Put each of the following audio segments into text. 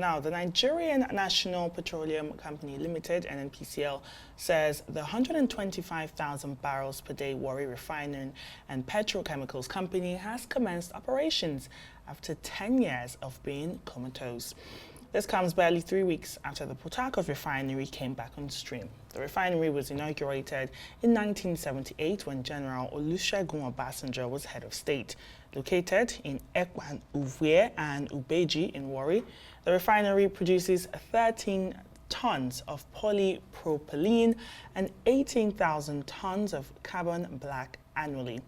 Now, the Nigerian National Petroleum Company Limited, NNPCL, says the 125,000 barrels per day Warri Refining and Petrochemicals Company has commenced operations after 10 years of being comatose. This comes barely 3 weeks after the Port Harcourt Refinery came back on stream. The refinery was inaugurated in 1978 when General Olusegun Obasanjo was head of state. Located in Ekwan, Uvwe and Ubeji in Warri, the refinery produces 13 tons of polypropylene and 18,000 tons of carbon black annually.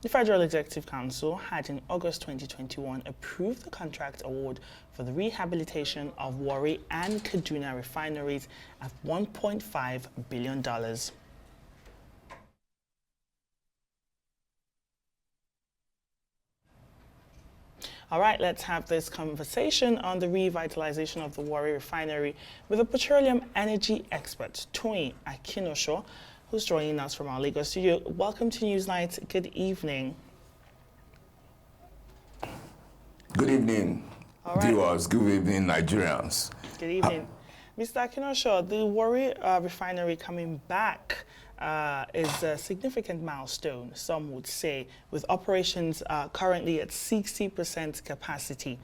The Federal Executive Council had in August 2021 approved the contract award for the rehabilitation of Warri and Kaduna refineries at $1.5 billion. All right, let's have this conversation on the revitalization of the Warri Refinery with a petroleum energy expert, Tony Akinosho, who's joining us from our Lagos studio. Welcome to Newsnight. Good evening. Good evening, viewers. Good evening, Nigerians. Good evening. Mr. Akinosho, the Warri Refinery coming back is a significant milestone, some would say, with operations currently at 60% capacity.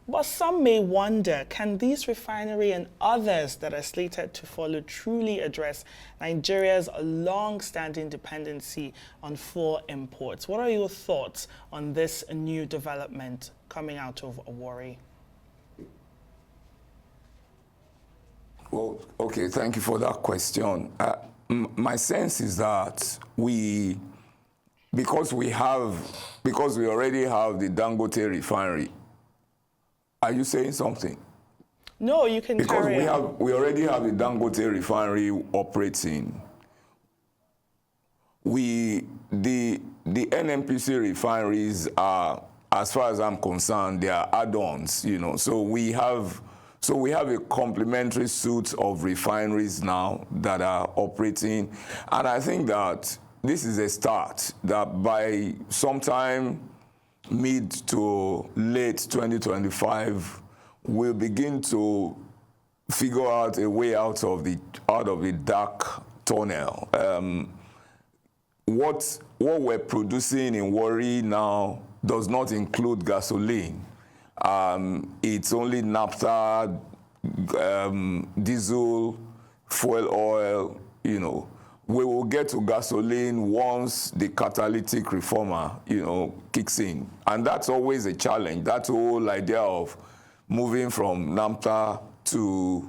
But some may wonder, can this refinery and others that are slated to follow truly address Nigeria's long-standing dependency on fuel imports? What are your thoughts on this new development coming out of Warri? Well, okay, thank you for that question. My sense is that because we already have the Dangote refinery. Are you saying something? No, you can carry on. Because we already have the Dangote refinery operating. The NNPC refineries are, as far as I'm concerned, they are add-ons, you know. So we have a complementary suite of refineries now that are operating, and I think that this is a start. That by sometime mid to late 2025, we'll begin to figure out a way out of the dark tunnel. What we're producing in Warri now does not include gasoline. It's only naphtha, diesel, fuel oil, you know. We will get to gasoline once the catalytic reformer, you know, kicks in. And that's always a challenge, that whole idea of moving from naphtha to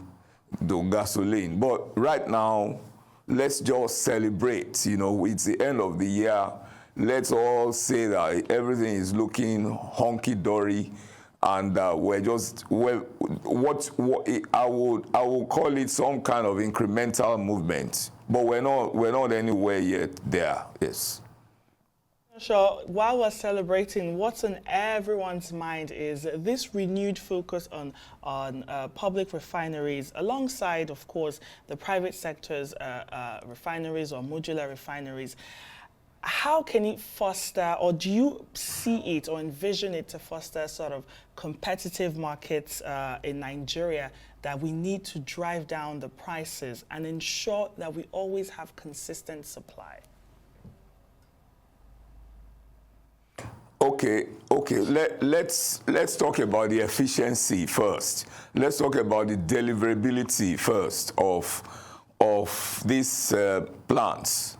the gasoline. But right now, let's just celebrate, you know, it's the end of the year. Let's all say that everything is looking honky-dory. And we're just, I would call it some kind of incremental movement, but we're not anywhere yet there. Yes. Sure. While we're celebrating, what's on everyone's mind is this renewed focus on public refineries, alongside, of course, the private sector's refineries or modular refineries. How can it foster, or do you see it or envision it to foster sort of competitive markets in Nigeria that we need to drive down the prices and ensure that we always have consistent supply? Okay. Let's talk about the efficiency first. Let's talk about the deliverability first of these plants.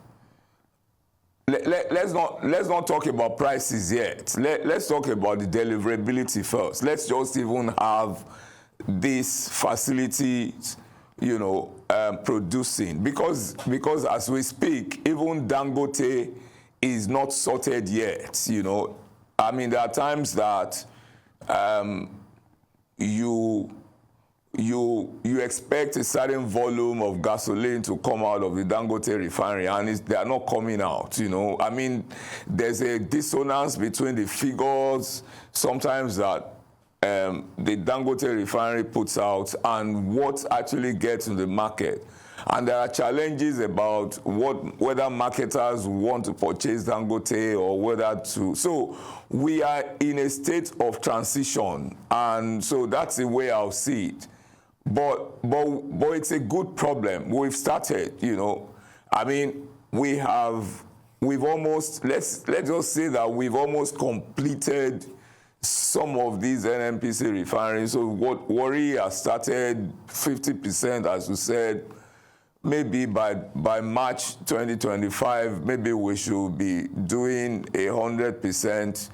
Let's not talk about prices yet. Let's talk about the deliverability first. Let's just even have these facilities, you know, producing, because as we speak, even Dangote is not sorted yet. You know, I mean, there are times that you expect a certain volume of gasoline to come out of the Dangote refinery, and they are not coming out, you know. I mean, there's a dissonance between the figures sometimes that the Dangote refinery puts out and what actually gets in the market. And there are challenges about whether marketers want to purchase Dangote or whether to. So we are in a state of transition, and so that's the way I'll see it. But it's a good problem. We've started, I mean, we've almost, let's just say that we've almost completed some of these NNPC refineries. So what Warri has started 50%, as you said. Maybe by March 2025, maybe we should be doing 100%,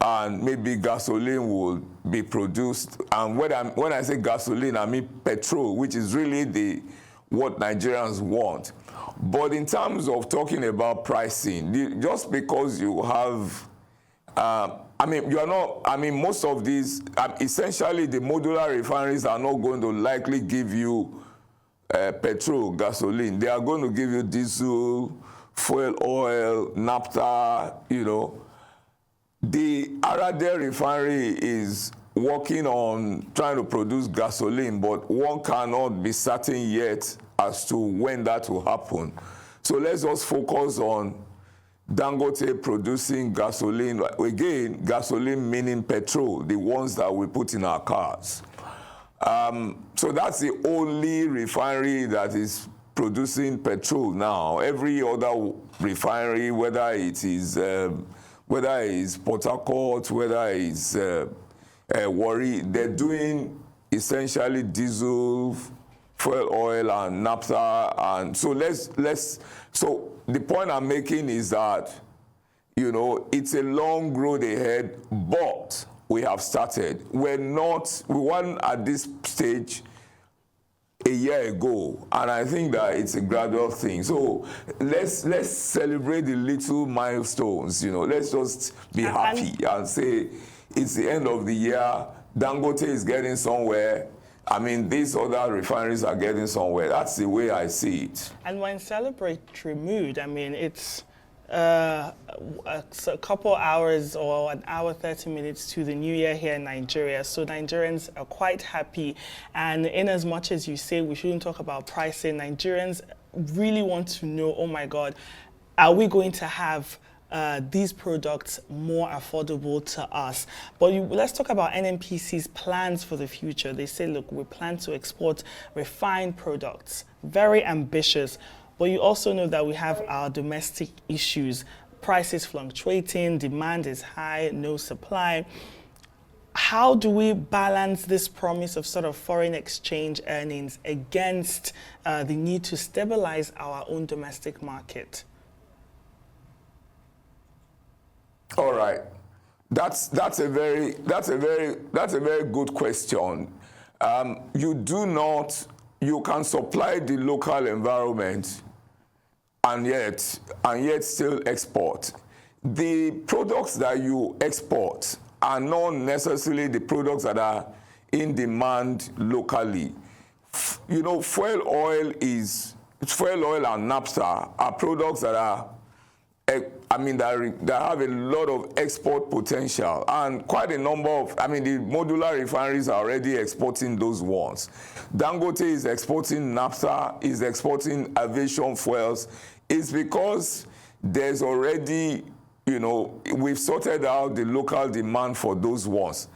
and maybe gasoline will be produced. And when I say gasoline, I mean petrol, which is really what Nigerians want. But in terms of talking about pricing, just because you have, most of these, essentially the modular refineries are not going to likely give you petrol, gasoline. They are going to give you diesel, fuel oil, naphtha, The Aradel refinery is working on trying to produce gasoline, but one cannot be certain yet as to when that will happen. So let's just focus on Dangote producing gasoline. Again, gasoline meaning petrol, the ones that we put in our cars. So that's the only refinery that is producing petrol now. Every other refinery, whether it's Port Harcourt, whether it's Warri, they're doing essentially diesel, fuel oil, and naphtha. And so so the point I'm making is that, it's a long road ahead, but we have started. We weren't at this stage a year ago, and I think that it's a gradual thing. So let's celebrate the little milestones. Let's just be happy and say it's the end of the year. Dangote is getting somewhere. I mean, these other refineries are getting somewhere. That's the way I see it. And when celebratory mood, I mean, it's a couple hours or an hour, 30 minutes to the new year here in Nigeria. So Nigerians are quite happy. And in as much as you say we shouldn't talk about pricing, Nigerians really want to know, oh my God, are we going to have these products more affordable to us? But let's talk about NNPC's plans for the future. They say, look, we plan to export refined products, very ambitious. But you also know that we have our domestic issues, prices fluctuating, demand is high, no supply. How do we balance this promise of sort of foreign exchange earnings against the need to stabilize our own domestic market? All right, that's a very good question. You can supply the local environment and yet still export. The products that you export are not necessarily the products that are in demand locally. Fuel oil and naphtha are products that are, that have a lot of export potential, and quite a number of, the modular refineries are already exporting those ones. Dangote is exporting naphtha, is exporting aviation fuels. It's because there's already, we've sorted out the local demand for those ones.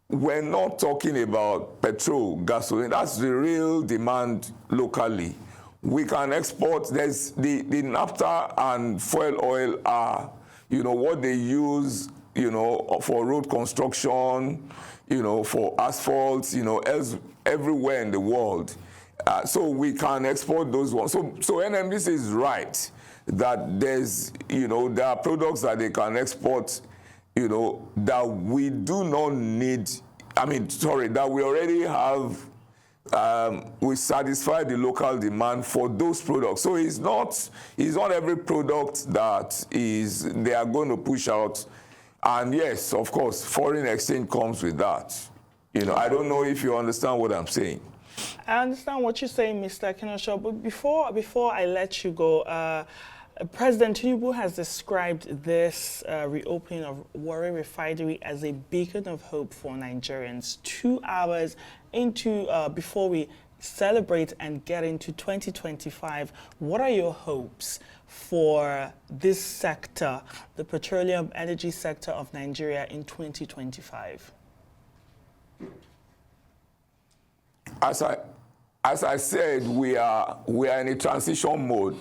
We're not talking about petrol, gasoline. That's the real demand locally. We can export. There's the naphtha and fuel oil are, what they use, for road construction, for asphalt, everywhere in the world. So we can export those ones. So NMDC is right that there's, there are products that they can export, that we do not need. That we already have. We satisfy the local demand for those products. So it's not every product that they are going to push out. And yes, of course, foreign exchange comes with that. I don't know if you understand what I'm saying. I understand what you're saying, Mr. Akinosho, but before I let you go, President Tinubu has described this reopening of Warri Refinery as a beacon of hope for Nigerians. 2 hours before we celebrate and get into 2025, what are your hopes for this sector, the petroleum energy sector of Nigeria in 2025? As I said, we are in a transition mode.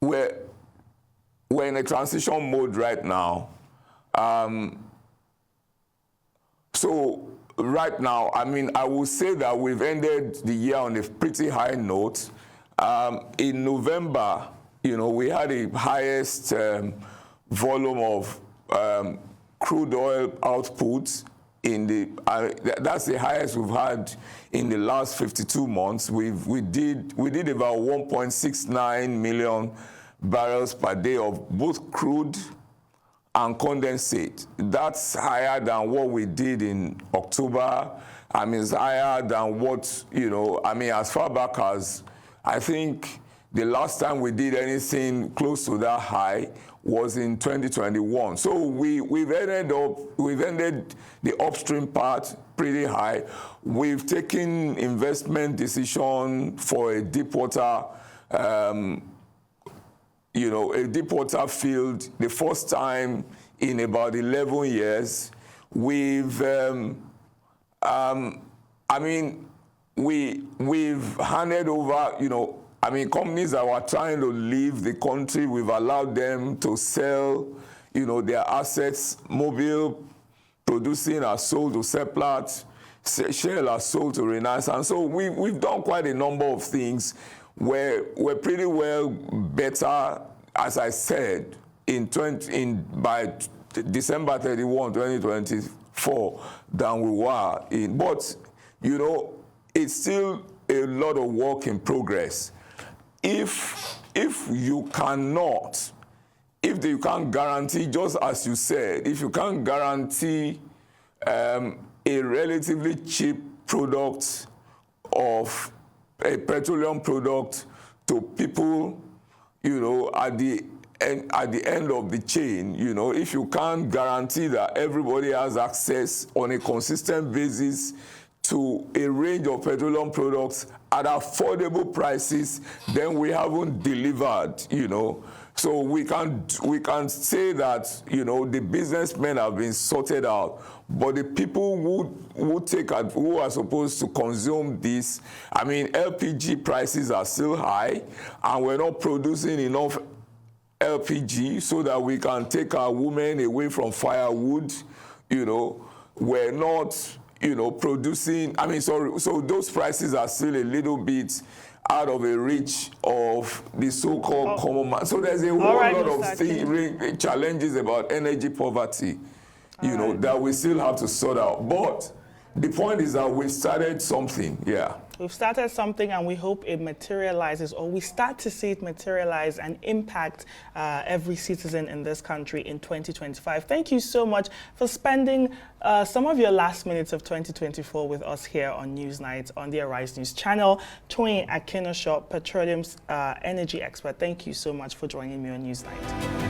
We're in a transition mode right now. So right now, I mean, I will say that we've ended the year on a pretty high note. In November, you know, we had the highest volume of crude oil output in the, that's the highest we've had in the last 52 months. We did about 1.69 million barrels per day of both crude and condensate. That's higher than what we did in October. I mean, it's higher than what, you know, I mean, as far back as, I think the last time we did anything close to that high was in 2021. So we've ended the upstream part pretty high. We've taken investment decision for a deep water, you know, a deep water field, the first time in about 11 years. We've, I mean, we've handed over, you know, I mean, companies that were trying to leave the country, we've allowed them to sell, you know, their assets. Mobile Producing are sold to Seplat, Shell are sold to Renaissance. And so we've done quite a number of things where we're pretty well better, as I said, by December 31, 2024 than we were in. But, you know, it's still a lot of work in progress. If you can't guarantee, just as you said, if you can't guarantee a relatively cheap product of a petroleum product to people, you know, at the end of the chain, you know, if you can't guarantee that everybody has access on a consistent basis to a range of petroleum products at affordable prices, then we haven't delivered, you know. So we can say that, you know, the businessmen have been sorted out, but the people who are supposed to consume this, I mean, LPG prices are still high, and we're not producing enough LPG so that we can take our women away from firewood, you know. We're not, you know, producing, I mean, so those prices are still a little bit out of a reach of the so-called common man. So there's a whole lot of challenges about energy poverty, you know, that we still have to sort out. But the point is that we've started something, yeah. We've started something, and we hope it materializes, or we start to see it materialize and impact every citizen in this country in 2025. Thank you so much for spending some of your last minutes of 2024 with us here on Newsnight on the Arise News channel. Akinosho, petroleum's energy expert, thank you so much for joining me on Newsnight.